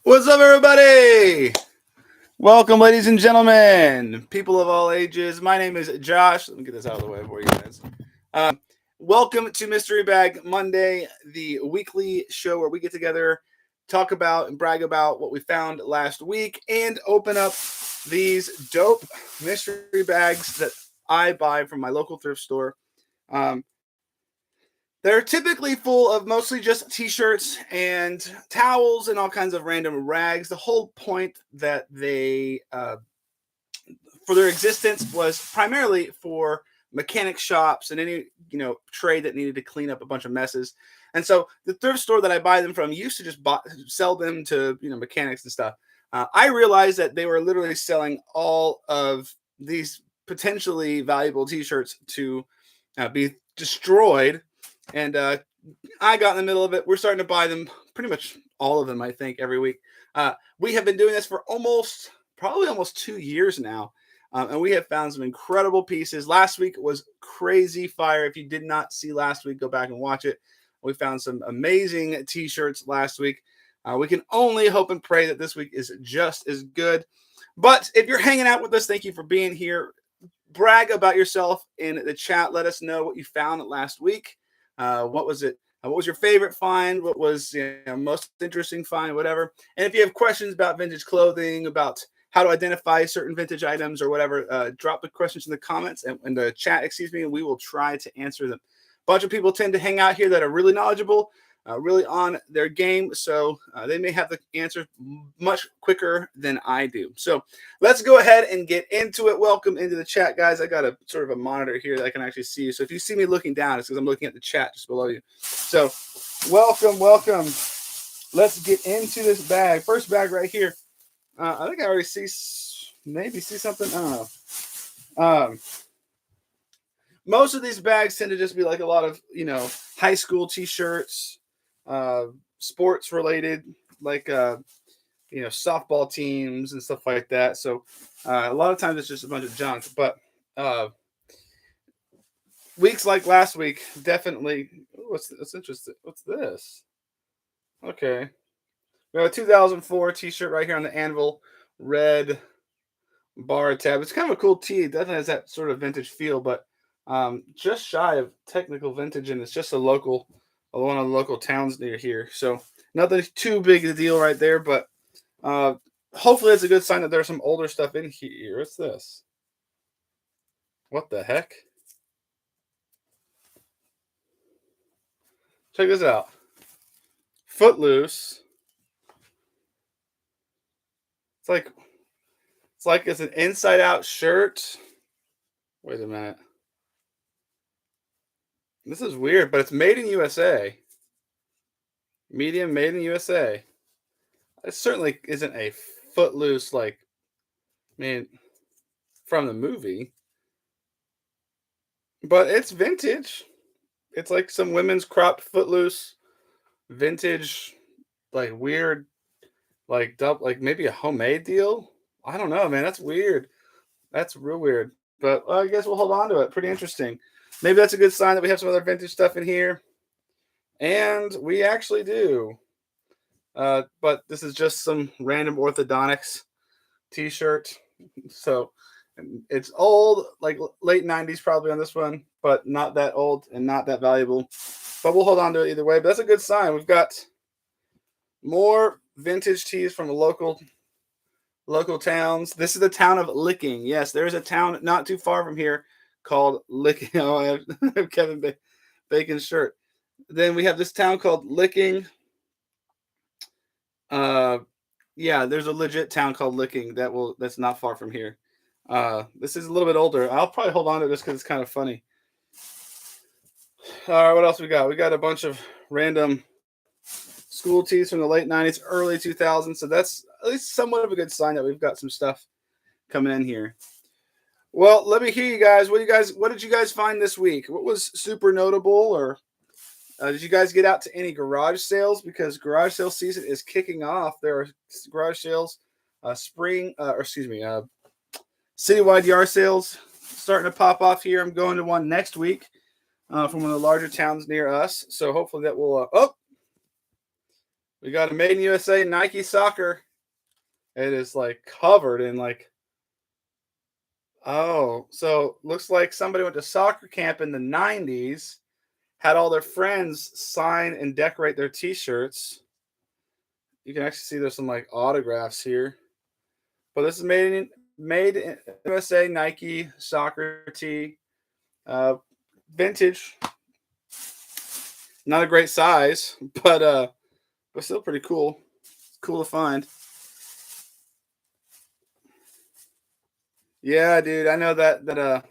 What's up, everybody? Welcome, ladies and gentlemen, people of all ages. My name is Josh. Let me get this out of the way for you guys. Welcome to Mystery Bag Monday, the weekly show where we get together, talk about and brag about what we found last week, and open up these dope mystery bags that I buy from my local thrift store. Um, they're typically full of mostly just t-shirts and towels and all kinds of random rags. The whole point that they for their existence was primarily for mechanic shops and any trade that needed to clean up a bunch of messes. And so the thrift store that I buy them from used to just sell them to mechanics and stuff. I realized that they were literally selling all of these potentially valuable t-shirts to be destroyed, and I got in the middle of it. We're starting to buy them, pretty much all of them, I think, every week. We have been doing this for probably almost 2 years now. And we have found some incredible pieces. Last week was crazy fire. If you did not see last week, go back and watch it. We found some amazing t-shirts last week. We can only hope and pray that this week is just as good. But if you're hanging out with us, thank you for being here. Brag about yourself in the chat. Let us know what you found last week. What was it? What was your favorite find? What was most interesting find? Whatever. And if you have questions about vintage clothing, about how to identify certain vintage items or whatever, drop the questions in the comments and in the chat, and we will try to answer them. A bunch of people tend to hang out here that are really knowledgeable, really on their game, so they may have the answer much quicker than I do. So let's go ahead and get into it. Welcome into the chat, guys. I got a sort of a monitor here that I can actually see you. So if you see me looking down, it's because I'm looking at the chat just below you. So welcome. Let's get into this bag. First bag right here. I think I already see something. I don't know. Most of these bags tend to just be like a lot of, high school t-shirts, sports related, like, softball teams and stuff like that. So a lot of times it's just a bunch of junk. But weeks like last week, definitely. What's interesting? What's this? Okay. We have a 2004 t-shirt right here on the anvil, red bar tab. It's kind of a cool tee. It definitely has that sort of vintage feel, but just shy of technical vintage, and it's just one of the local towns near here. So nothing too big a deal right there, but hopefully it's a good sign that there's some older stuff in here. What's this? What the heck? Check this out. Footloose. It's like it's an inside out shirt. Wait a minute. This is weird, but it's made in USA. Medium, made in USA. It certainly isn't a Footloose, from the movie. But it's vintage. It's like some women's cropped Footloose, vintage, like weird, like maybe a homemade deal. I don't know, man. That's weird. That's real weird. But I guess we'll hold on to it. Pretty interesting. Maybe that's a good sign that we have some other vintage stuff in here. And we actually do. But this is just some random orthodontics t-shirt. So it's old, like late 90s probably on this one, but not that old and not that valuable. But we'll hold on to it either way. But that's a good sign. We've got more vintage tees from local towns. This is the town of Licking. Yes, there's a town not too far from here called Licking. Oh, I have Kevin Bacon's shirt. Then we have this town called Licking. Yeah, there's a legit town called Licking that's not far from here. This is a little bit older. I'll probably hold on to this because it's kind of funny. All right, what else we got? We got a bunch of random school tees from the late 90s, early 2000s. So that's at least somewhat of a good sign that we've got some stuff coming in here. Well, let me hear you guys. What did you guys find this week? What was super notable, or did you guys get out to any garage sales? Because garage sale season is kicking off. There are garage sales, citywide yard sales starting to pop off here. I'm going to one next week from one of the larger towns near us. So hopefully that will. We got a Made in USA Nike soccer. It is like covered in like, oh, so looks like somebody went to soccer camp in the 90s, had all their friends sign and decorate their t-shirts. You can actually see there's some like autographs here. But this is made in USA Nike soccer tee. Uh, vintage. Not a great size, but still pretty cool. It's cool to find. Yeah, dude, I know that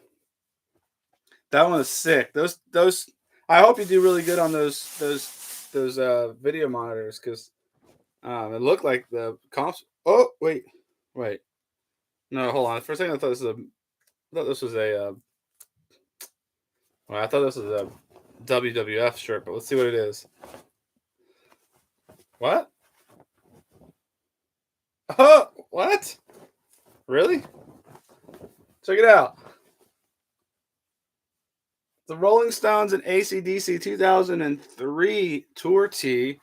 one is sick. Those I hope you do really good on those video monitors because it looked like the comps. Oh wait, no, hold on. For a second, I thought this was a well, I thought this was a WWF shirt, but let's see what it is. What? Oh, what? Really? Check it out. The Rolling Stones and AC/DC 2003 tour tee.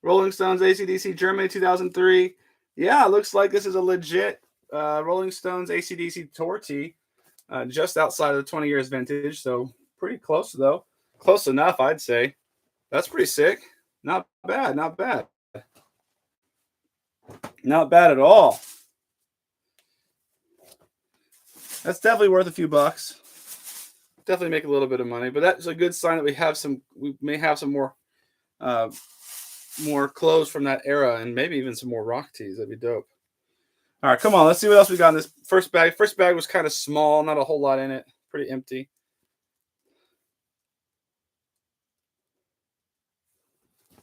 Rolling Stones AC/DC Germany 2003. Yeah, it looks like this is a legit Rolling Stones AC/DC tour tee, just outside of the 20 years vintage. So pretty close though. Close enough, I'd say. That's pretty sick. Not bad. Not bad. Not bad at all. That's definitely worth a few bucks. Definitely make a little bit of money, but that's a good sign that we may have some uh, more clothes from that era, and maybe even some more rock tees. That'd be dope. All right, come on. Let's see what else we got in this first bag. First bag was kind of small, not a whole lot in it. Pretty empty.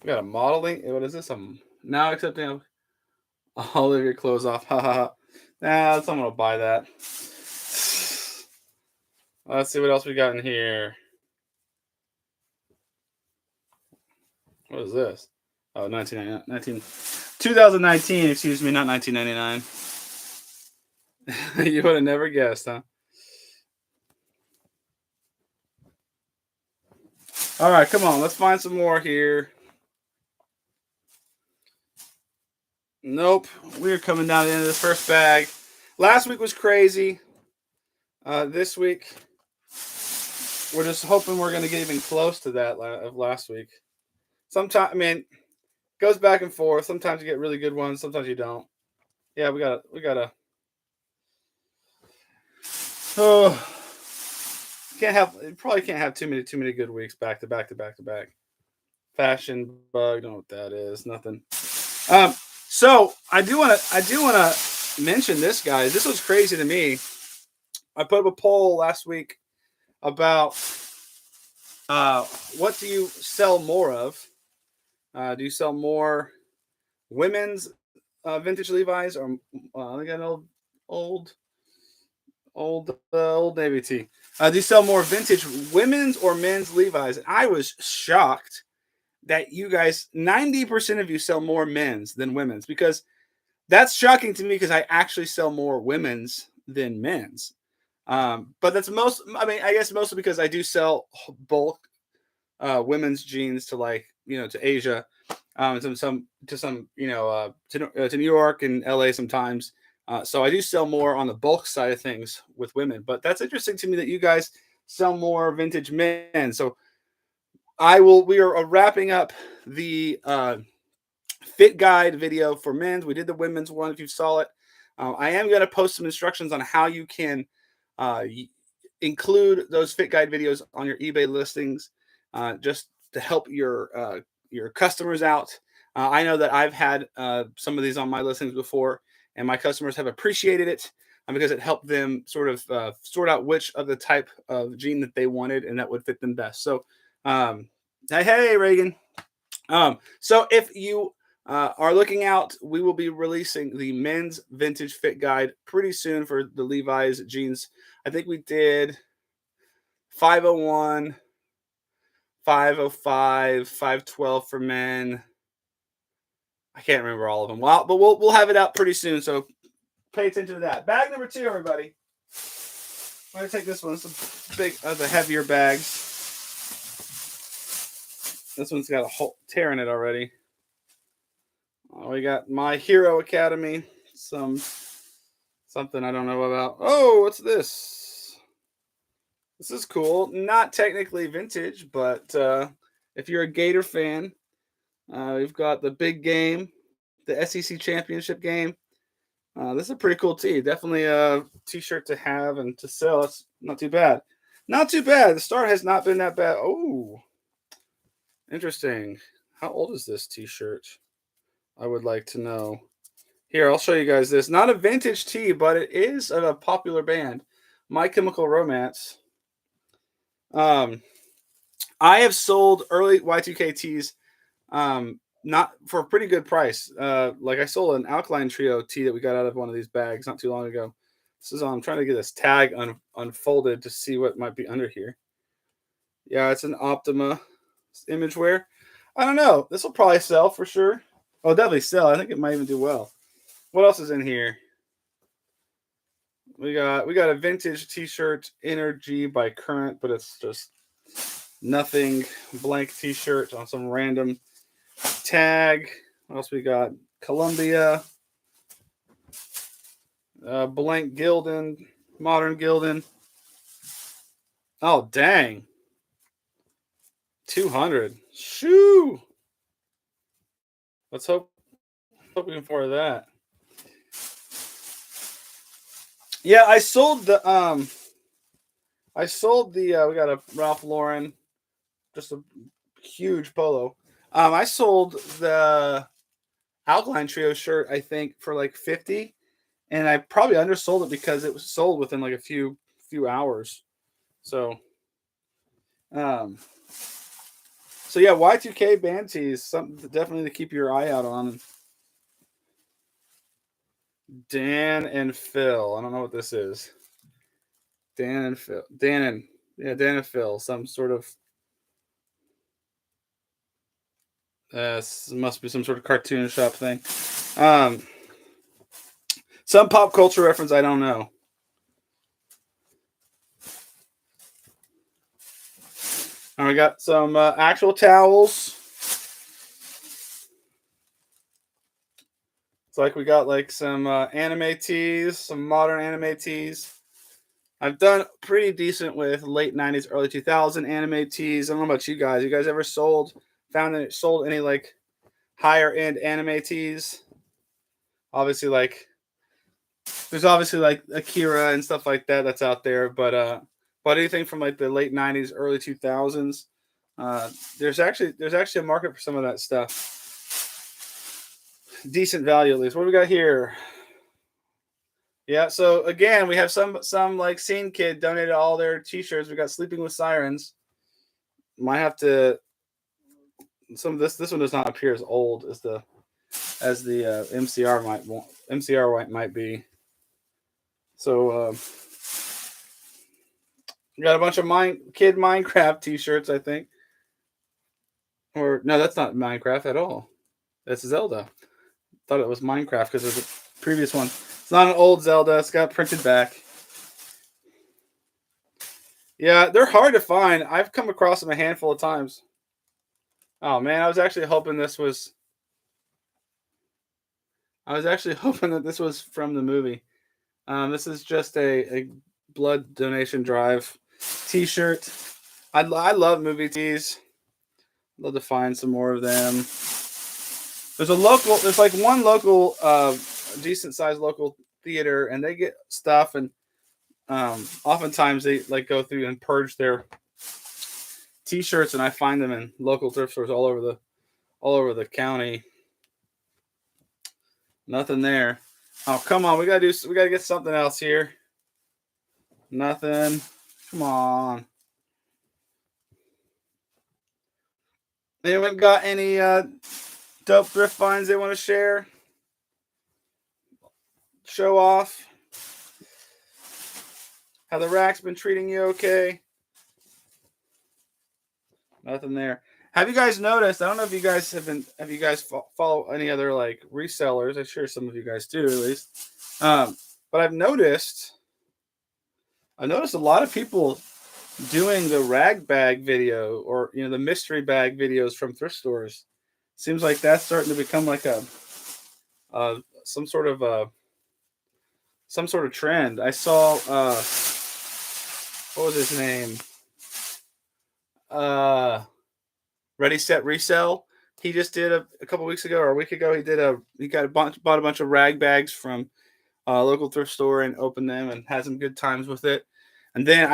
We got a modeling. What is this? Now accepting all of your clothes off. Ha ha ha. Nah, someone will buy that. Let's see what else we got in here. What is this? Oh, 2019, excuse me, not 1999. You would have never guessed, huh? All right, come on. Let's find some more here. Nope. We're coming down to the end of this first bag. Last week was crazy. This week, we're just hoping we're going to get even close to that of last week. Sometimes, I mean, goes back and forth. Sometimes you get really good ones. Sometimes you don't. Yeah, we gotta. Oh, probably can't have too many good weeks back to back to back to back. Fashion bug, don't know what that is. Nothing. So I do wanna mention this, guys. This was crazy to me. I put up a poll last week about what do you sell more of? Do you sell more women's vintage Levi's or I got an old Navy tee? Do you sell more vintage women's or men's Levi's? And I was shocked that you guys, 90% of you sell more men's than women's, because that's shocking to me because I actually sell more women's than men's. But that's I guess mostly because I do sell bulk women's jeans to to Asia, to some to New York and LA sometimes. So I do sell more on the bulk side of things with women. But that's interesting to me that you guys sell more vintage men. So we are wrapping up the fit guide video for men's. We did the women's one if you saw it. I am going to post some instructions on how you can include those fit guide videos on your eBay listings, just to help your customers out. I know that I've had some of these on my listings before, and my customers have appreciated it because it helped them sort of sort out which of the type of jean that they wanted and that would fit them best. So, hey, Reagan. So if you are looking out, we will be releasing the men's vintage fit guide pretty soon for the Levi's jeans. I think we did 501, 505, 512 for men. I can't remember all of them. Well, but we'll have it out pretty soon, so pay attention to that. Bag number 2, everybody. I'm gonna take this one. It's a big, the heavier bags. This one's got a hole tear in it already. We got My Hero Academy. Something I don't know about. Oh, what's this? This is cool. Not technically vintage, but if you're a Gator fan, we've got the big game, the SEC championship game. This is a pretty cool tee. Definitely a t-shirt to have and to sell. It's not too bad. Not too bad. The start has not been that bad. Oh, interesting. How old is this t-shirt? I would like to know. Here, I'll show you guys this. Not a vintage tee, but it is of a popular band, My Chemical Romance. I have sold early Y2K tees, not for a pretty good price. Like I sold an Alkaline Trio tee that we got out of one of these bags not too long ago. This is on. I'm trying to get this tag unfolded to see what might be under here. Yeah, it's an Optima Imagewear. I don't know. This will probably sell for sure. Oh, definitely sell. I think it might even do well. What else is in here? We got a vintage t-shirt, Energy by Current, but it's just nothing. Blank t-shirt on some random tag. What else we got? Columbia. Blank Gildan. Modern Gildan. Oh, dang. 200. Shoo. Let's hope we can afford that. Yeah, I sold the we got a Ralph Lauren, just a huge polo. I sold the Alkaline Trio shirt, I think, for like 50, and I probably undersold it because it was sold within like a few hours. So so yeah, Y2K band tees, something definitely to keep your eye out on. Dan and Phil. I don't know what this is. Dan and Phil. Dan and Phil. Some sort of must be some sort of cartoon shop thing. Some pop culture reference I don't know. And we got some actual towels. It's like we got like some anime tees, some modern anime tees. I've done pretty decent with late 90s, early 2000 anime tees. I don't know about you guys. You guys ever sold any like higher end anime tees? Obviously, like there's obviously like Akira and stuff like that that's out there, but anything from like the late 90s, early 2000s, there's actually a market for some of that stuff. Decent value at least. What do we got here? Yeah, so again, we have some like scene kid donated all their t-shirts. We got Sleeping with Sirens. Might have to some of this one does not appear as old as the MCR might be. So we got a bunch of kid Minecraft t-shirts, I think. Or no, that's not Minecraft at all. That's Zelda. Thought it was Minecraft because there's a previous one. It's not an old Zelda. It's got printed back. Yeah, they're hard to find. I've come across them a handful of times. Oh man, I was actually hoping that this was from the movie. This is just a blood donation drive t-shirt. I love movie tees. Love to find some more of them. There's like one local decent sized local theater, and they get stuff, and oftentimes they like go through and purge their t-shirts, and I find them in local thrift stores all over the county. Nothing there. Oh, come on, we gotta get something else here. Nothing. Come on. Anyone got any dope thrift finds they want to share? Show off? How the rack's been treating you okay? Nothing there. Have you guys noticed? I don't know if you guys have you guys follow any other like resellers? I'm sure some of you guys do at least. But I've noticed a lot of people doing the rag bag video, or the mystery bag videos from thrift stores. Seems like that's starting to become like a some sort of trend. I saw what was his name? Uh Ready Set Resell. He just did a couple weeks ago or a week ago. He bought a bunch of rag bags from a local thrift store and opened them and had some good times with it. And then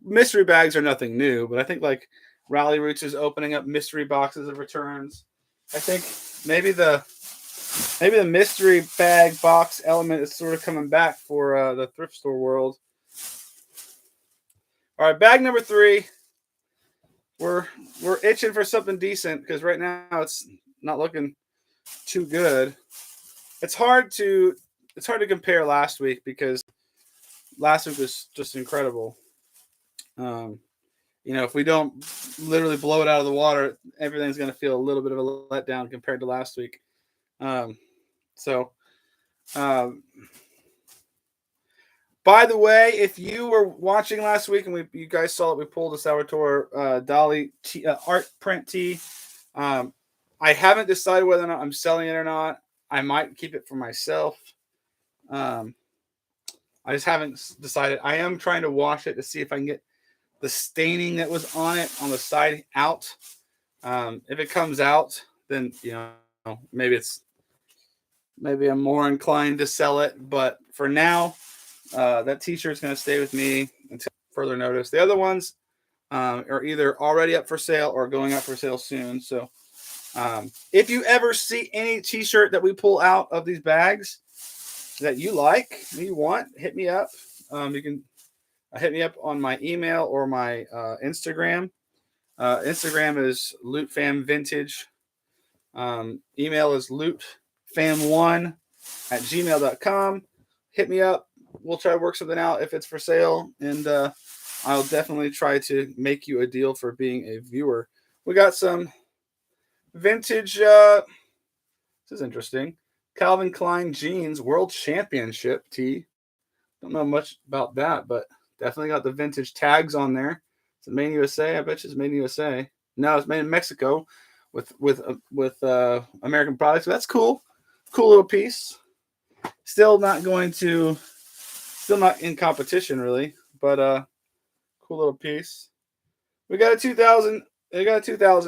mystery bags are nothing new, but I think like Rally Roots is opening up mystery boxes of returns. I think maybe the mystery bag box element is sort of coming back for the thrift store world. All right, bag number 3. We're itching for something decent because right now it's not looking too good. It's hard to compare last week because last week was just incredible. If we don't literally blow it out of the water, everything's going to feel a little bit of a letdown compared to last week. So, by the way, if you were watching last week and you guys saw it, we pulled a Salvatore Dali art print tee. I haven't decided whether or not I'm selling it or not. I might keep it for myself. I just haven't decided. I am trying to wash it to see if I can get the staining that was on it on the side out. If it comes out, then maybe I'm more inclined to sell it. But for now, that t-shirt's going to stay with me until further notice. The other ones are either already up for sale or going up for sale soon. So if you ever see any t-shirt that we pull out of these bags that you like, you want, hit me up. You can hit me up on my email or my Instagram. Instagram is lootfamvintage. Email is lootfam1@gmail.com. Hit me up. We'll try to work something out if it's for sale, and I'll definitely try to make you a deal for being a viewer. We got some vintage. This is interesting. Calvin Klein jeans World Championship tee. Don't know much about that, but definitely got the vintage tags on there. Is it made in USA? I bet you it's made in USA. No, it's made in Mexico with American products. So that's cool. Cool little piece. Still not in competition really, but cool little piece. We got a 2000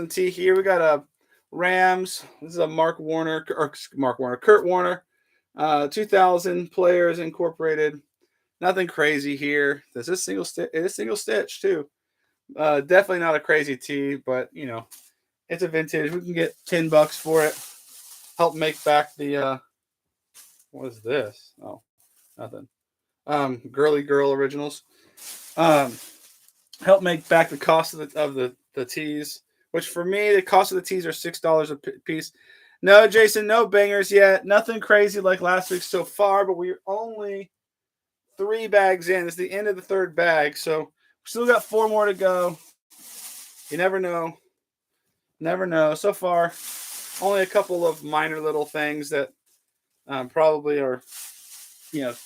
tee here. We got a Rams. This is a Kurt Warner. 2000 players incorporated. Nothing crazy here. This is single stitch. It is single stitch too. Definitely not a crazy tee, but it's a vintage. We can get $10 for it. Help make back the what is this? Oh, nothing. Girly Girl originals. Help make back the cost of the tees, which for me the cost of the tees are $6 a piece. No, Jason, no bangers yet. Nothing crazy like last week so far, but we're only 3 bags in. It's the end of the 3rd bag, so we still got 4 more to go. You never know. Never know. So far, only a couple of minor little things that probably are, $10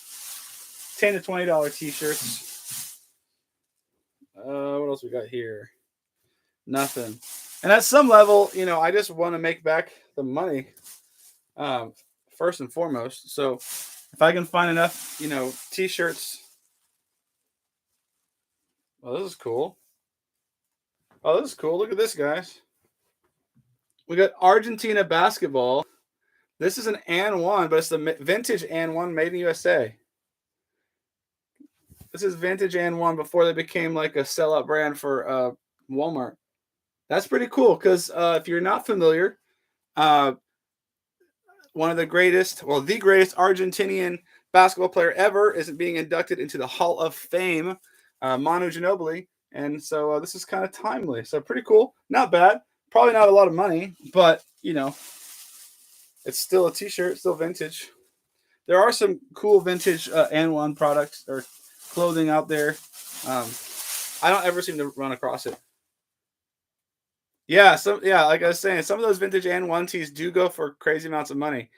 to $20 t-shirts. What else we got here? Nothing. And at some level, I just want to make back the money first and foremost. So if I can find enough, t-shirts. Oh, this is cool. Look at this, guys. We got Argentina basketball. This is an AN1, but it's the vintage AN1 made in USA. This is vintage AN1 before they became like a sellout brand for Walmart. That's pretty cool because if you're not familiar, one of the greatest Argentinian basketball player ever is being inducted into the Hall of Fame, Manu Ginobili. And so this is kind of timely. So pretty cool. Not bad. Probably not a lot of money, but, it's still a t-shirt, still vintage. There are some cool vintage AN1 products or clothing out there. I don't ever seem to run across it. Yeah, like I was saying, some of those vintage AN1 tees do go for crazy amounts of money.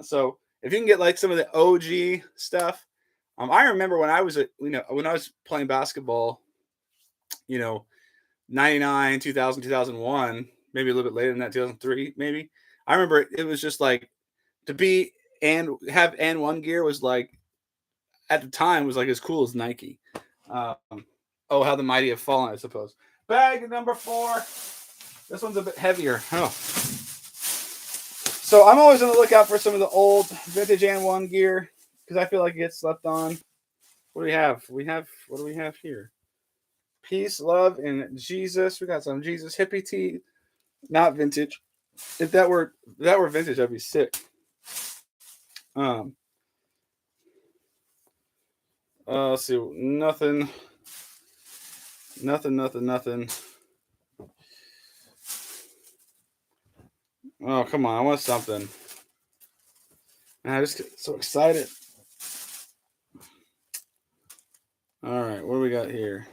So if you can get like some of the OG stuff, I remember when I was when I was playing basketball you know, 99, 2000, 2001, maybe a little bit later than that, 2003, maybe. I remember it was just like to be and have and one gear was like at the time was like as cool as Nike. Um, oh, how the mighty have fallen, I suppose. Bag number 4. This one's a bit heavier. Oh. So I'm always on the lookout for some of the old vintage and one gear because I feel like it gets slept on. What do we have? What do we have here? Peace, love, and Jesus. We got some Jesus hippie tee, not vintage. If that were vintage, that'd be sick. Um, let's see, nothing. Oh, come on, I want something. And I just get so excited. All right, what do we got here?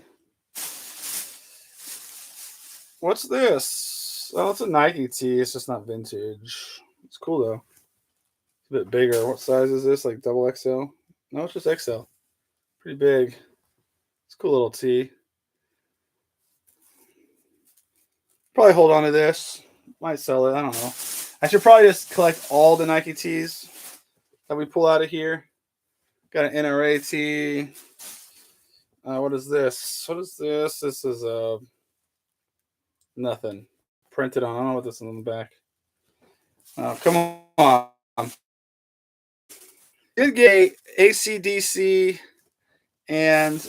What's this? Oh, it's a Nike tee. It's just not vintage. It's cool though. It's a bit bigger. What size is this? Like double XL? No, it's just XL. Pretty big. It's a cool little tee. Probably hold on to this. Might sell it. I don't know. I should probably just collect all the Nike tees that we pull out of here. Got an NRA tee. What is this? What is this? This is nothing printed on. I don't know what this is on the back. Oh, come on. Did get ACDC and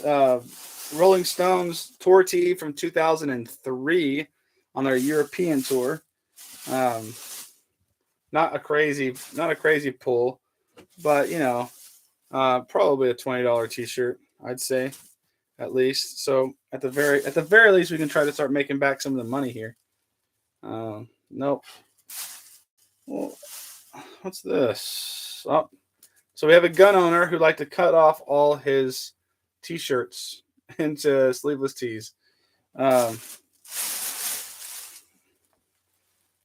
Rolling Stones tour tee from 2003 on their European tour. Not a crazy pull, but you know, probably a $20 t-shirt, I'd say, at least. So at the very least, we can try to start making back some of the money here. Nope. Well, what's this? Oh, so we have a gun owner who'd like to cut off all his t-shirts into sleeveless tees.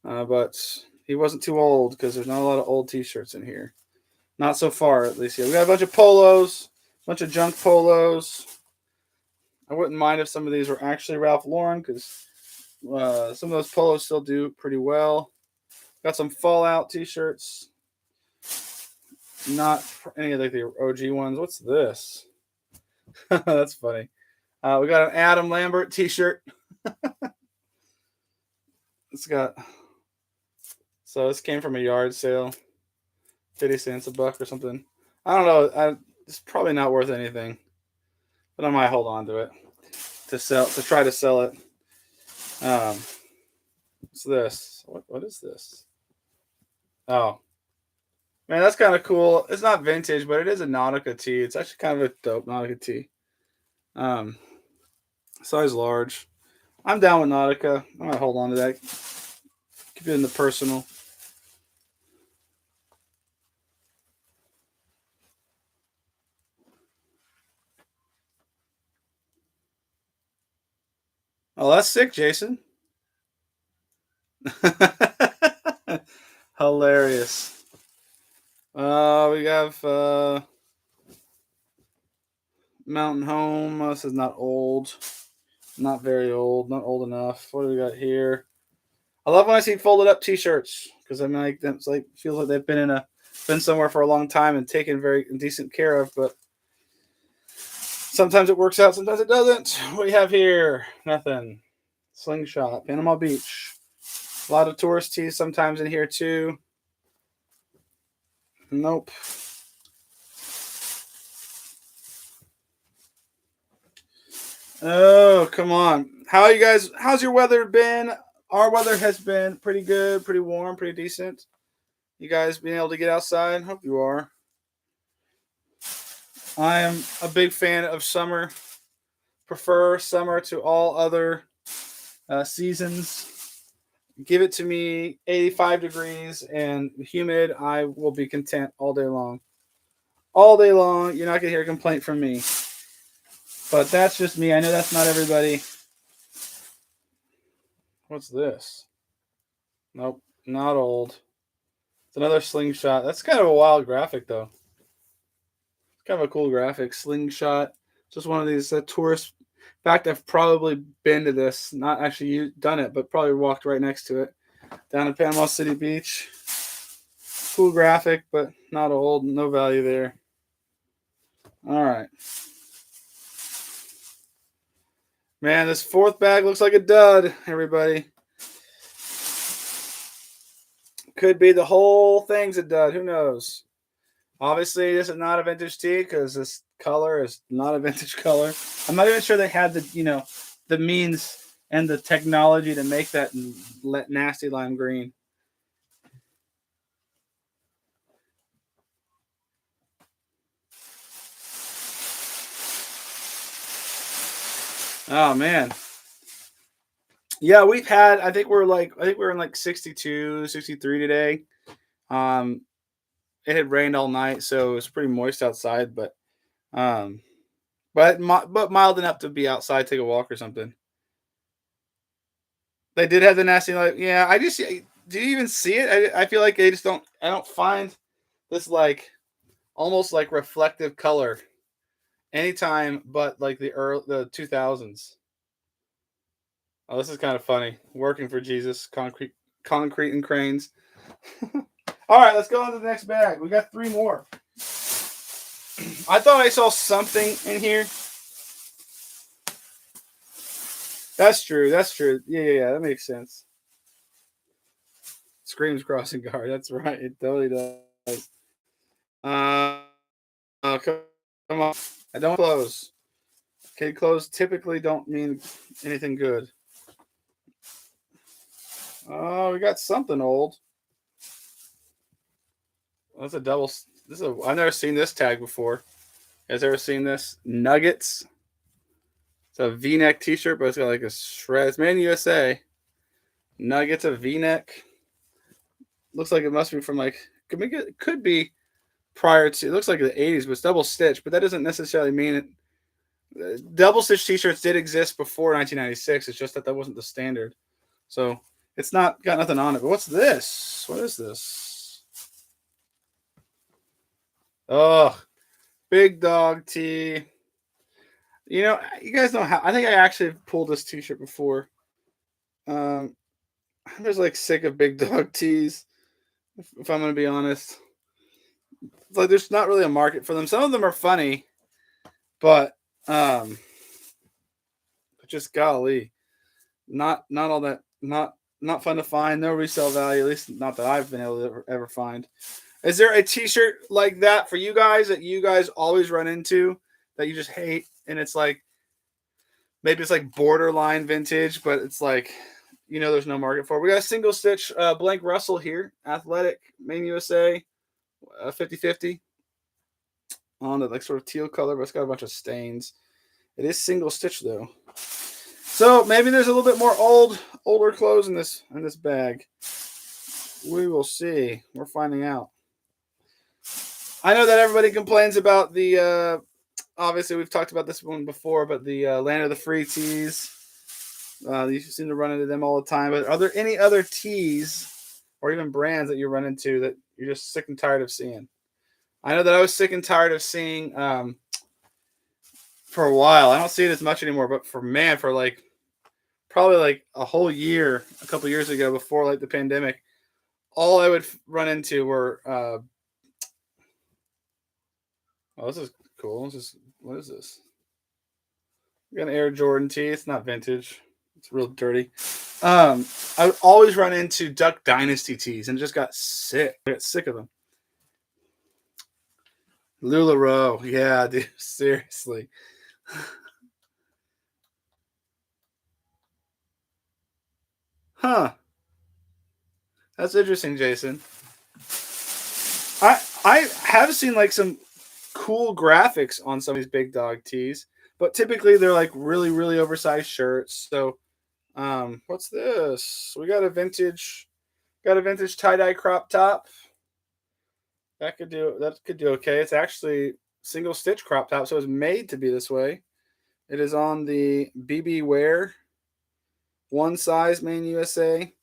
But he wasn't too old because there's not a lot of old t-shirts in here. Not so far, at least. Yeah, we got a bunch of polos, a bunch of junk polos. I wouldn't mind if some of these were actually Ralph Lauren because some of those polos still do pretty well. Got some Fallout t-shirts. Not any of the OG ones. What's this? That's funny. We got an Adam Lambert t-shirt. It's got... So this came from a yard sale. 50 cents a buck or something. I don't know. It's probably not worth anything. But I might hold on to it to try to sell it. What's this? What is this? Oh. Man, that's kind of cool. It's not vintage, but it is a Nautica tee. It's actually kind of a dope Nautica tee. Size large. I'm down with Nautica. I might hold on to that. Keep it in the personal. Oh, that's sick, Jason. Hilarious. We have Mountain Home. This is not old. Not very old. Not old enough. What do we got here? I love when I see folded up t-shirts because I'm like that's like feels like they've been somewhere for a long time and taken very decent care of, but sometimes it works out, sometimes it doesn't. What do you have here? Nothing. Slingshot, Panama Beach. A lot of tourist tees sometimes in here too. Nope. Oh, come on. How are you guys? How's your weather been? Our weather has been pretty good, pretty warm, pretty decent. You guys being able to get outside? Hope you are. I am a big fan of summer. Prefer summer to all other seasons. Give it to me 85 degrees and humid. I will be content all day long. All day long. You're not going to hear a complaint from me. But that's just me. I know that's not everybody. What's this? Nope. Not old. It's another slingshot. That's kind of a wild graphic, though. It's kind of a cool graphic. Slingshot. Just one of these tourist fact, I've probably been to this, not actually done it, but probably walked right next to it down at Panama City Beach. Cool graphic, but not old. No value there. All right. Man, this fourth bag looks like a dud, everybody. Could be the whole thing's a dud. Who knows? Obviously, this is not a vintage tee because this color is not a vintage color. I'm not even sure they had the means and the technology to make that nasty lime green. Oh man. Yeah, we've had I think we're in like 62, 63 today. Um it had rained all night, so it was pretty moist outside, um but mild enough to be outside, take a walk or something. They did have the nasty light. Yeah, do you even see it? I feel like they just don't. I don't find this like almost like reflective color anytime, but like the 2000s. Oh, this is kind of funny. Working for Jesus, concrete and cranes. All right, let's go on to the next bag. We got 3 more. I thought I saw something in here. That's true. That's true. Yeah. That makes sense. Screams crossing guard. That's right. It totally does. Come on. I don't close. Kid clothes typically don't mean anything good. Oh, we got something old. That's a double. I've never seen this tag before. You guys ever seen this? Nuggets. It's a V-neck T-shirt, but it's got like a shred. It's made in USA. Nuggets, a V-neck. Looks like it must be from like. It could be prior to. It looks like the 80s, but it's double stitch. But that doesn't necessarily mean it. Double stitch T-shirts did exist before 1996. It's just that wasn't the standard. So it's not got nothing on it. But what's this? What is this? Oh, big dog tee. You know, you guys know how. I think I actually pulled this T-shirt before. I'm just like sick of big dog tees. If I'm gonna be honest, it's like there's not really a market for them. Some of them are funny, but just golly, not all that not fun to find. No resale value, at least not that I've been able to ever find. Is there a T-shirt like that for you guys that you guys always run into that you just hate, and it's like maybe it's like borderline vintage, but it's like there's no market for it. We got a single stitch blank Russell here, athletic, Main USA, 50/50 on the like sort of teal color, but it's got a bunch of stains. It is single stitch though. So maybe there's a little bit more older clothes in this bag. We will see. We're finding out. I know that everybody complains about the. Obviously, we've talked about this one before, but the Land of the Free tees. You seem to run into them all the time. But are there any other tees or even brands that you run into that you're just sick and tired of seeing? I know that I was sick and tired of seeing for a while. I don't see it as much anymore, but for like probably like a whole year, a couple years ago, before like the pandemic, all I would run into were. Oh, this is cool. What is this? We got an Air Jordan tee. It's not vintage. It's real dirty. I would always run into Duck Dynasty tees and just got sick. I got sick of them. LuLaRoe. Yeah, dude. Seriously. Huh. That's interesting, Jason. I have seen like some cool graphics on some of these big dog tees, but typically they're like really, really oversized shirts. So what's this? We got a vintage tie-dye crop top. That could do okay. It's actually single stitch crop top, so it's made to be this way. It is on the BB Wear one size, Main USA.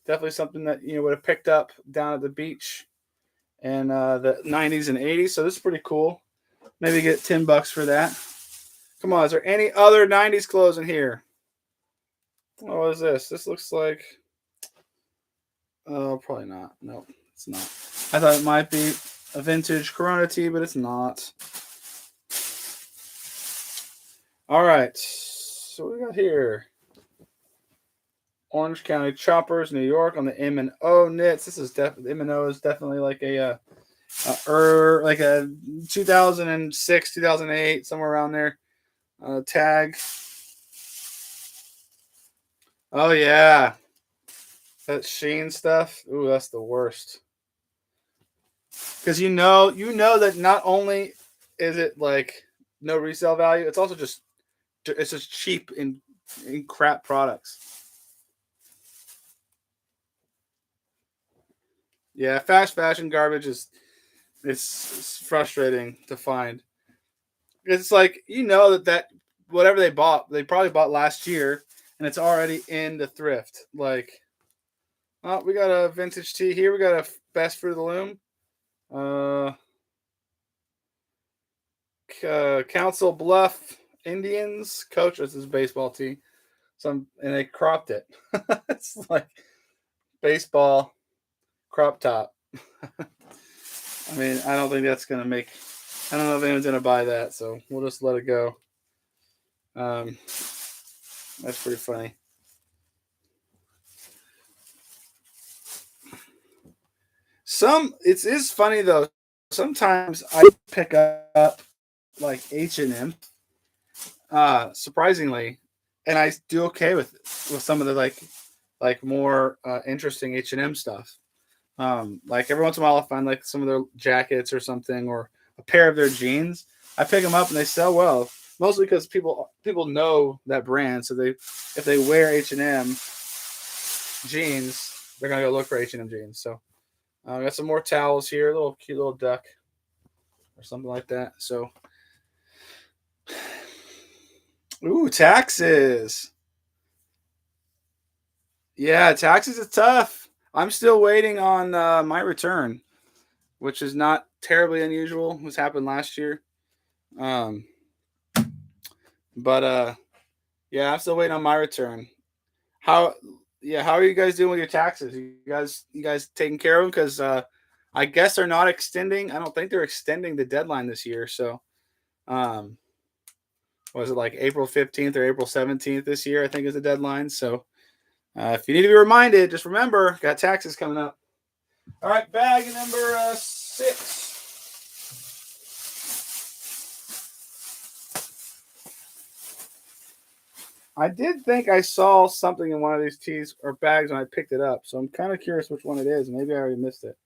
Definitely something that would have picked up down at the beach in the 90s and 80s. So this is pretty cool. Maybe get $10 for that. Come on, is there any other 90s clothes in here? What is this? This looks like... Oh, probably not. Nope, it's not. I thought it might be a vintage Corona tee, but it's not. All right. So what we got here? Orange County Choppers, New York, on the M&O knits. This is M&O is definitely like a 2006, 2008, somewhere around there. Tag. Oh yeah, that Sheen stuff. Ooh, that's the worst. Because you know that not only is it like no resale value, it's also just cheap in crap products. Yeah, fast fashion garbage is it's frustrating to find. It's like that whatever they probably bought last year, and it's already in the thrift. Like, oh, we got a vintage tee here. We got a Best Fruit of the Loom. Council Bluff Indians coach. This is baseball tee. And they cropped it. It's like baseball crop top. I mean, I don't think that's gonna make. I don't know if anyone's gonna buy that, so we'll just let it go. That's pretty funny. It is funny though. Sometimes I pick up like H&M, surprisingly, and I do okay with some of the like more interesting H&M stuff. Like every once in a while, I find like some of their jackets or something, or a pair of their jeans. I pick them up and they sell well, mostly because people know that brand. So if they wear H&M jeans, they're gonna go look for H&M jeans. So I got some more towels here, a little cute little duck or something like that. So, ooh, taxes. Yeah, taxes is tough. I'm still waiting on my return, which is not terribly unusual. This happened last year. But yeah, I'm still waiting on my return. How how are you guys doing with your taxes? You guys taking care of them? Because I guess they're not extending. I don't think they're extending the deadline this year. So, was it like April 15th or April 17th this year? I think is the deadline. So, if you need to be reminded, just remember, got taxes coming up. All right, bag number 6. I did think I saw something in one of these tees or bags when I picked it up, so I'm kind of curious which one it is. Maybe I already missed it.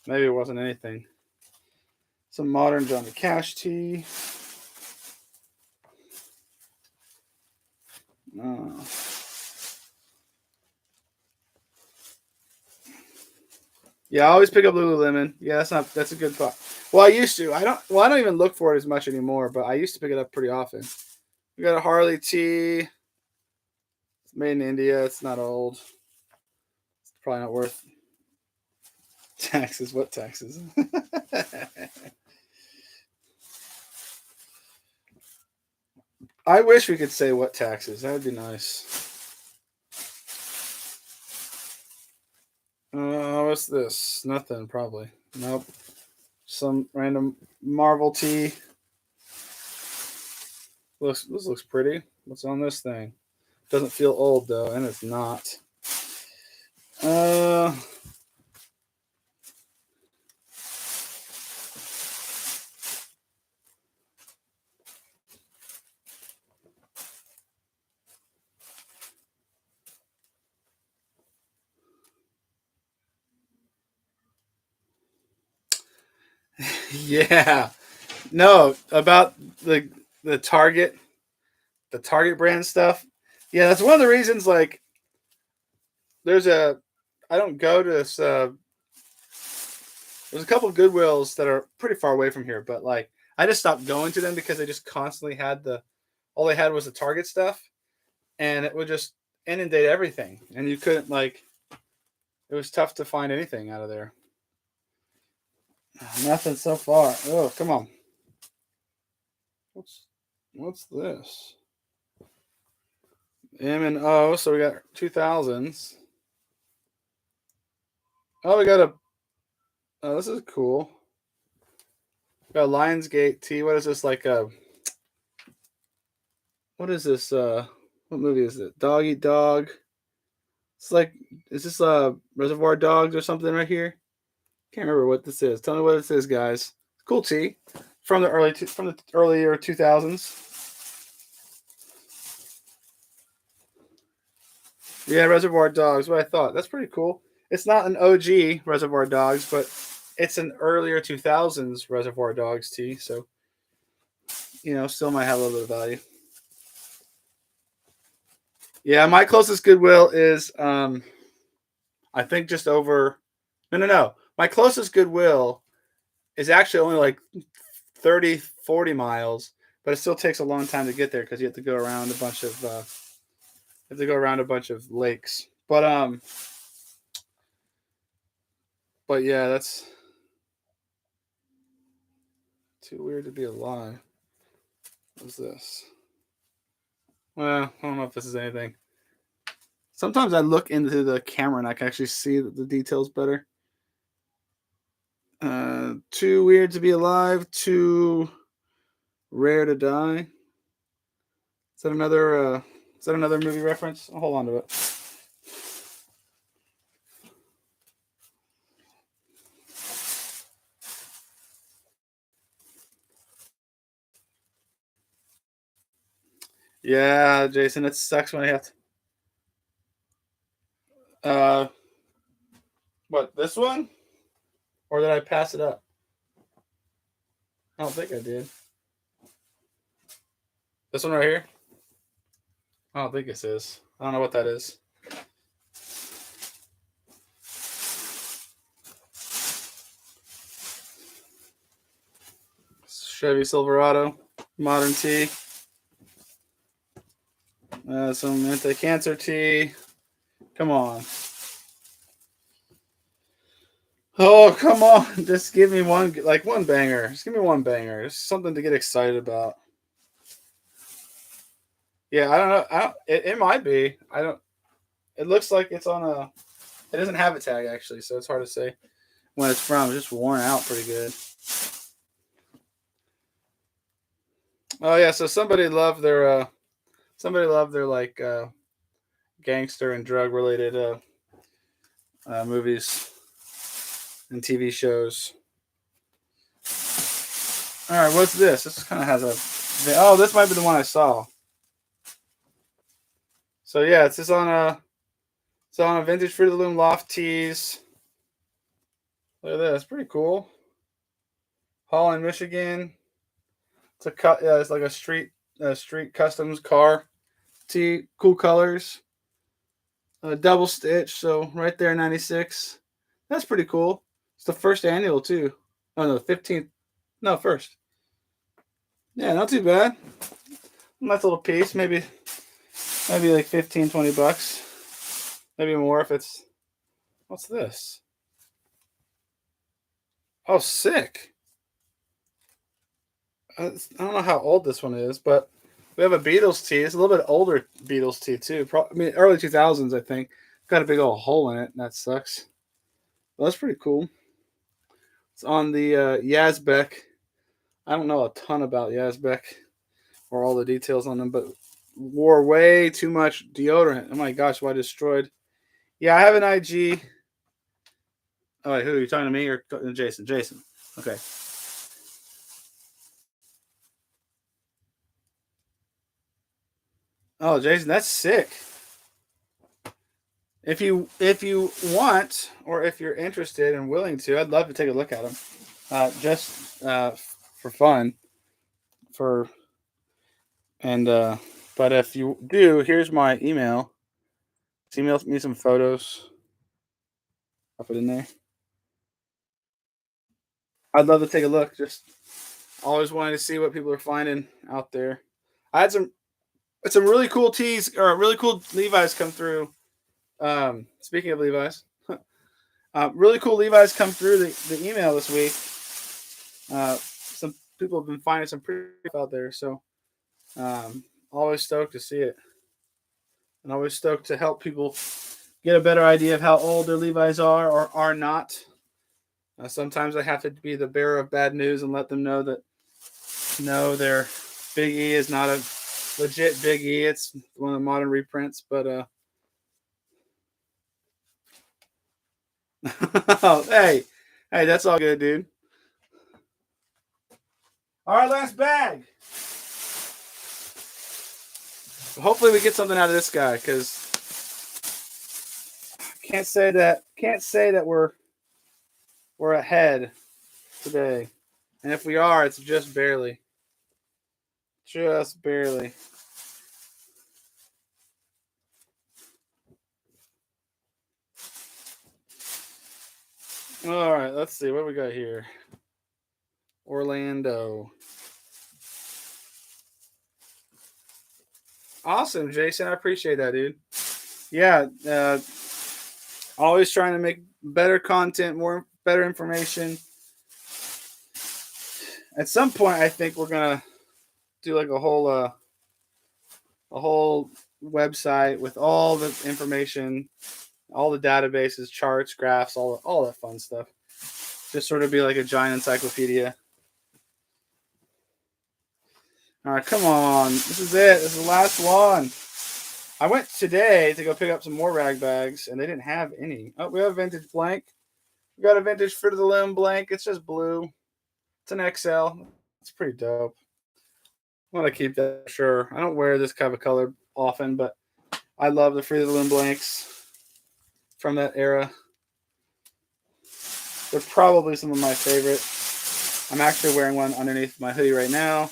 Maybe it wasn't anything. Some modern Johnny Cash tee. Yeah, I always pick up Lululemon. Yeah, that's a good thought. Well, I used to. I don't even look for it as much anymore, but I used to pick it up pretty often. We got a Harley tee. It's made in India. It's not old. It's probably not worth taxes. What taxes? I wish we could say what taxes. That would be nice. What's this? Nothing, probably. Nope. Some random Marvel tee. This looks pretty. What's on this thing? Doesn't feel old though, and it's not. Yeah. No, about the Target, brand stuff. Yeah, that's one of the reasons. Like, I don't go to this. There's a couple of Goodwills that are pretty far away from here, but like I just stopped going to them because they just constantly had all they had was the Target stuff, and it would just inundate everything, and you couldn't like. It was tough to find anything out of there. Nothing so far. Oh, come on. Oops. What's this? M and O. So we got 2000s. Oh, we got a. Oh, this is cool. We got Lionsgate T. What is this like a? What is this? What movie is it? Dog Eat Dog. It's like, is this Reservoir Dogs or something right here? Can't remember what this is. Tell me what this is, guys. Cool tea from the earlier 2000s. Yeah, Reservoir Dogs. What I thought. That's pretty cool. It's not an OG Reservoir Dogs, but it's an earlier 2000s Reservoir Dogs tea. So still might have a little bit of value. Yeah, my closest Goodwill is I think just over. No. My closest Goodwill is actually only like 30, 40 miles, but it still takes a long time to get there because you have to go around a bunch of lakes. But yeah, that's too weird to be alive. What's this? Well, I don't know if this is anything. Sometimes I look into the camera and I can actually see the details better. Too weird to be alive, too rare to die. Is that another movie reference? I'll hold on to it. Yeah, Jason, it sucks when I have to. What, this one? Or did I pass it up? I don't think I did. This one right here? I don't think this is. I don't know what that is. Chevy Silverado, modern tea. Some anti-cancer tea. Come on. Oh, come on. Just give me one banger. Just give me one banger. Just something to get excited about. Yeah, I don't know. It might be. I don't. It looks like it's on a. It doesn't have a tag actually, so it's hard to say when it's from. It's just worn out pretty good. Oh yeah, so somebody loved their like gangster and drug related movies and TV shows. All right, what's this? This kind of has a. Oh, this might be the one I saw. So yeah, it's on a vintage Fruit of the Loom Loft tees. Look at this, pretty cool. Holland, Michigan. It's a cut. Yeah, it's like a street customs car tee. Cool colors. Double stitch. So right there, 96. That's pretty cool. It's the first annual too. Oh no, 15th. No, first. Yeah, not too bad. Nice little piece. Maybe like 15, $20. Maybe more if it's. What's this? Oh, sick. I don't know how old this one is, but we have a Beatles tee. It's a little bit older Beatles tee too. Early 2000s, I think. Got a big old hole in it, and that sucks. Well, that's pretty cool. It's on the Yazbek. I don't know a ton about Yazbek or all the details on them, but wore way too much deodorant. Oh my gosh, why destroyed? Yeah, I have an IG. Oh, wait, who are you talking to me or Jason? Jason. Okay. Oh, Jason, that's sick. If you want or if you're interested and willing to, I'd love to take a look at them. Just for fun. For and but if you do, here's my email. Just email me some photos. I'll put in there. I'd love to take a look. Just always wanted to see what people are finding out there. I had some really cool tees or really cool Levi's come through. Speaking of Levi's, really cool Levi's come through the email this week. Some people have been finding some pretty out there. So Always stoked to see it, and always stoked to help people get a better idea of how old their Levi's are or are not. Sometimes I have to be the bearer of bad news and let them know that no, their Big E is not a legit Big E. It's one of the modern reprints, but hey, that's all good, dude. All right, last bag. Hopefully, we get something out of this guy because can't say that we're ahead today, and if we are, it's just barely, just barely. All right, let's see what we got here. Orlando. Awesome, Jason. I appreciate that, dude. Yeah, always trying to make better content, better information. At some point, I think we're gonna do like a whole website with all the information, all the databases, charts, graphs, all that fun stuff. Just sort of be like a giant encyclopedia. All right, come on. This is it. This is the last one. I went today to go pick up some more rag bags, and they didn't have any. Oh, we have a vintage blank. We got a vintage Fruit of the Loom blank. It's just blue. It's an XL. It's pretty dope. I want to keep that for sure. I don't wear this kind of color often, but I love the Fruit of the Loom blanks from that era. They're probably some of my favorite. I'm actually wearing one underneath my hoodie right now.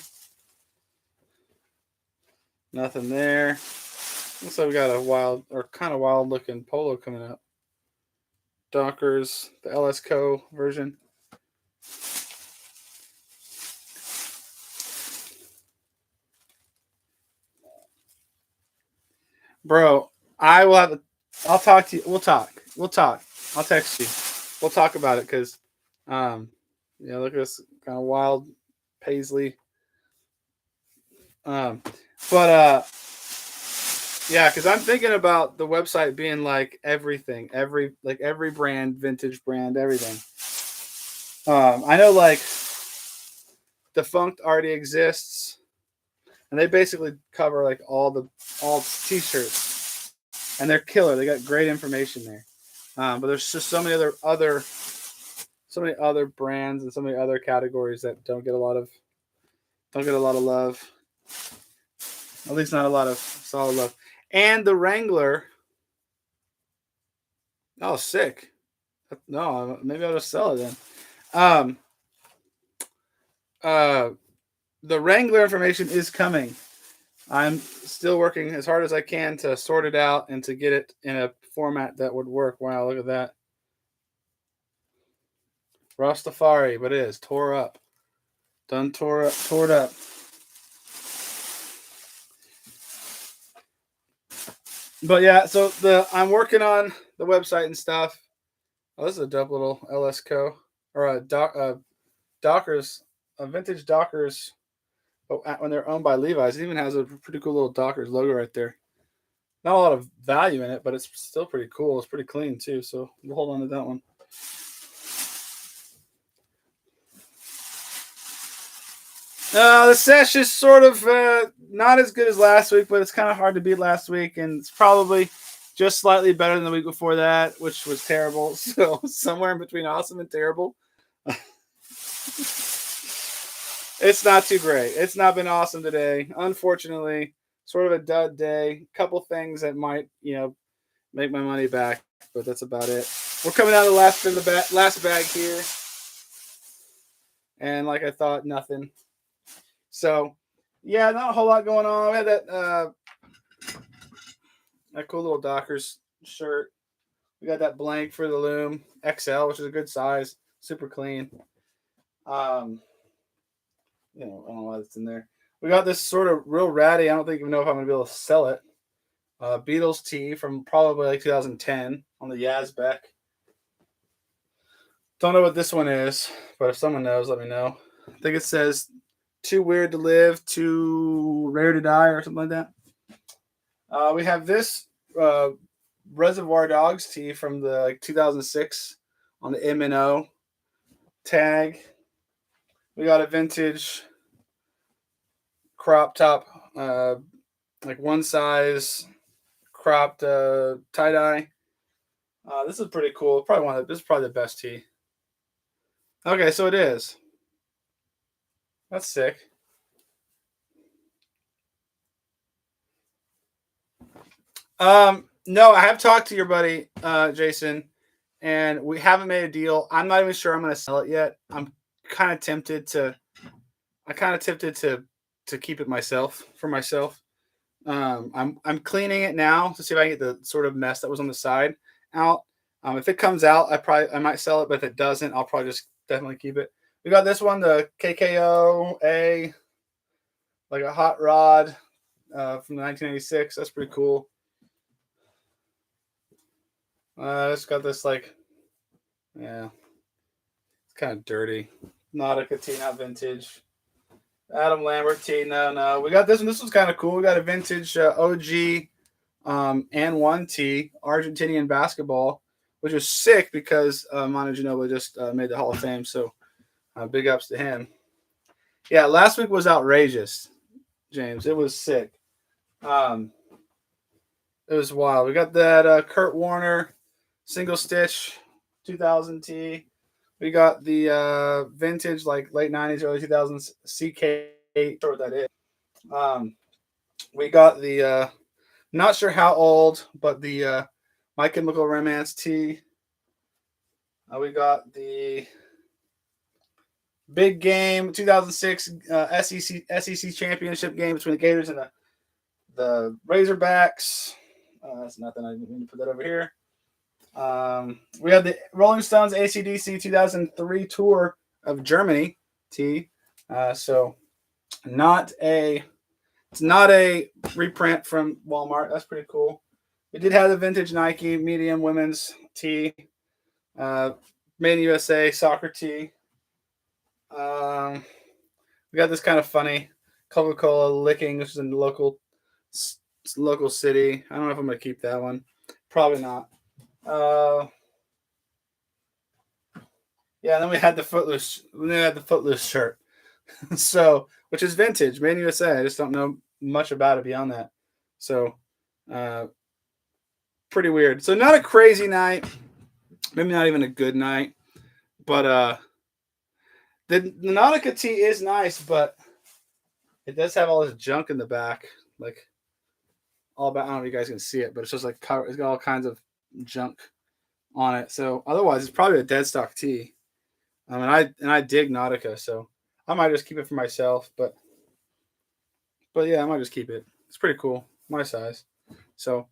Nothing there. Looks like we got a wild or kind of wild looking polo coming up. Dockers, the LS Co version. Bro, I will have. I'll talk to you. We'll talk. I'll text you. We'll talk about it because, look at this kind of wild paisley. Um, but yeah, because I'm thinking about the website being like everything, every brand, vintage brand, everything. I know like Defunct already exists, and they basically cover like all t-shirts, and they're killer. They got great information there. But there's just so many other brands and so many other categories that don't get a lot of love. At least not a lot of solid love. And the Wrangler. Oh, sick. No, maybe I'll just sell it then. Um, the Wrangler information is coming. I'm still working as hard as I can to sort it out and to get it in a format that would work. Wow, look at that. Rastafari, but it is tore up. Done tore it up. But yeah, so I'm working on the website and stuff. Oh, this is a dope little LS Co. Or a Dockers, a vintage Dockers. When they're owned by Levi's, it even has a pretty cool little Dockers logo right there. Not a lot of value in it, but it's still pretty cool. It's pretty clean too, so we'll hold on to that one. The sesh is sort of not as good as last week, but it's kind of hard to beat last week, and it's probably just slightly better than the week before that, which was terrible. So somewhere in between awesome and terrible. It's not too great. It's not been awesome today, unfortunately. Sort of a dud day. Couple things that might, make my money back, but that's about it. We're coming out of the last bag here, and like I thought, nothing. So, yeah, not a whole lot going on. We had that cool little Dockers shirt. We got that blank for the Loom XL, which is a good size, super clean. I don't know why it's in there. We got this sort of real ratty. I don't think even know if I'm gonna be able to sell it. Beatles tee from probably like 2010 on the Yazbek. Don't know what this one is, but if someone knows, let me know. I think it says Too Weird to Live, Too Rare to Die, or something like that. We have this Reservoir Dogs tee from the 2006 on the M&O tag. We got a vintage crop top, like one size cropped tie dye. This is pretty cool. This is probably the best tee. Okay, so it is. That's sick. No, I have talked to your buddy Jason, and we haven't made a deal. I'm not even sure I'm going to sell it yet. I'm kind of tempted to. To keep it for myself. I'm cleaning it now to see if I can get the sort of mess that was on the side out. If it comes out, I might sell it, but if it doesn't, I'll probably just definitely keep it. We got this one, the KKO-A, like a hot rod from 1986. That's pretty cool. It's got this yeah, it's kind of dirty. Nautica tee, not vintage. Adam Lambert tee, no. We got this one. This one's kind of cool. We got a vintage OG and one tee, Argentinian basketball, which was sick because Manu Ginobili just made the Hall of Fame. So big ups to him. Yeah, last week was outrageous, James. It was sick. It was wild. We got that Kurt Warner single stitch 2000 tee. We got the vintage, like late 90s, early 2000s CK. Sure what that is. We got the not sure how old, but the My Chemical Romance tee. We got the big game 2006 SEC championship game between the Gators and the Razorbacks. That's nothing. I didn't mean to put that over here. We have the Rolling Stones AC/DC 2003 tour of Germany tee. So it's not a reprint from Walmart. That's pretty cool. We did have the vintage Nike medium women's tee, made in USA soccer tee. We got this kind of funny Coca-Cola licking, which is in the local city. I don't know if I'm gonna keep that one. Probably not. Yeah, then we had the Footloose. Shirt, so which is vintage, made in USA. I just don't know much about it beyond that. So, pretty weird. So not a crazy night, maybe not even a good night, but the Nautica tee is nice, but it does have all this junk in the back, like all about. I don't know if you guys can see it, but it's just like it's got all kinds of junk on it. So otherwise, it's probably a dead stock tee. And I dig Nautica, so I might just keep it for myself. But yeah, I might just keep it. It's pretty cool, my size. So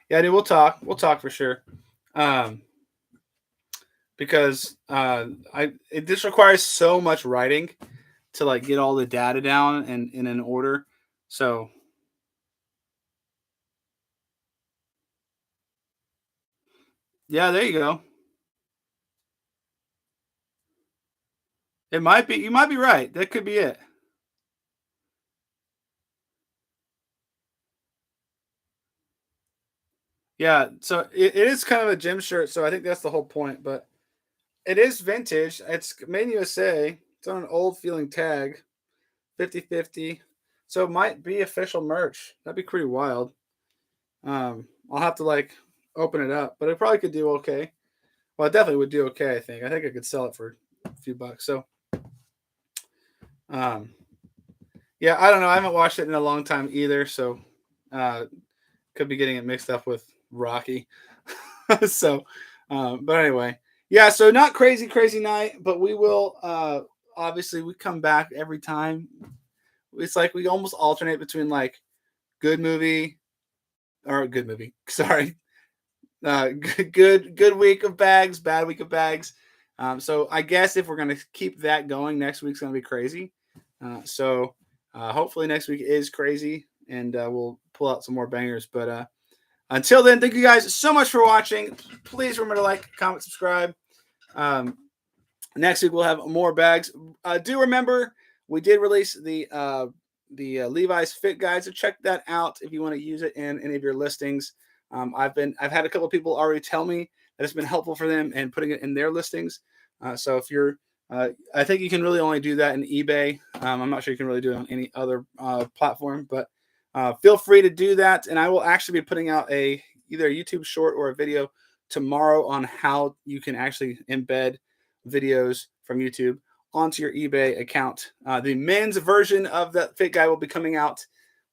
yeah, dude, we'll talk. We'll talk for sure. Because this requires so much writing to like get all the data down and in an order. So yeah, there you go. It might be. You might be right. That could be it. Yeah. So it is kind of a gym shirt. So I think that's the whole point. But it is vintage. It's made in USA. It's on an old feeling tag, 50/50. So it might be official merch. That'd be pretty wild. I'll have to like open it up, but it probably could do okay. Well, it definitely would do okay. I think I could sell it for a few bucks. So, yeah, I don't know. I haven't watched it in a long time either, so could be getting it mixed up with Rocky. So, but anyway, yeah. So not crazy night, but we will. Obviously, we come back every time. It's like we almost alternate between like good movie or good movie. Sorry, good week of bags, bad week of bags. So I guess if we're gonna keep that going, next week's gonna be crazy. So hopefully next week is crazy, and we'll pull out some more bangers. But until then, thank you guys so much for watching. Please remember to like, comment, subscribe. Next week we'll have more bags. Do remember we did release the Levi's Fit Guide, so check that out if you want to use it in any of your listings. I've had a couple of people already tell me that it's been helpful for them and putting it in their listings. So if you're, I think you can really only do that in eBay. I'm not sure you can really do it on any other platform, but feel free to do that. And I will actually be putting out either a YouTube short or a video tomorrow on how you can actually embed videos from YouTube onto your eBay account. The men's version of that Fit Guide will be coming out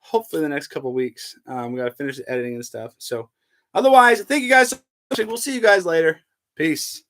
hopefully the next couple of weeks. We got to finish the editing and stuff. So otherwise, thank you guys so much. We'll see you guys later. Peace.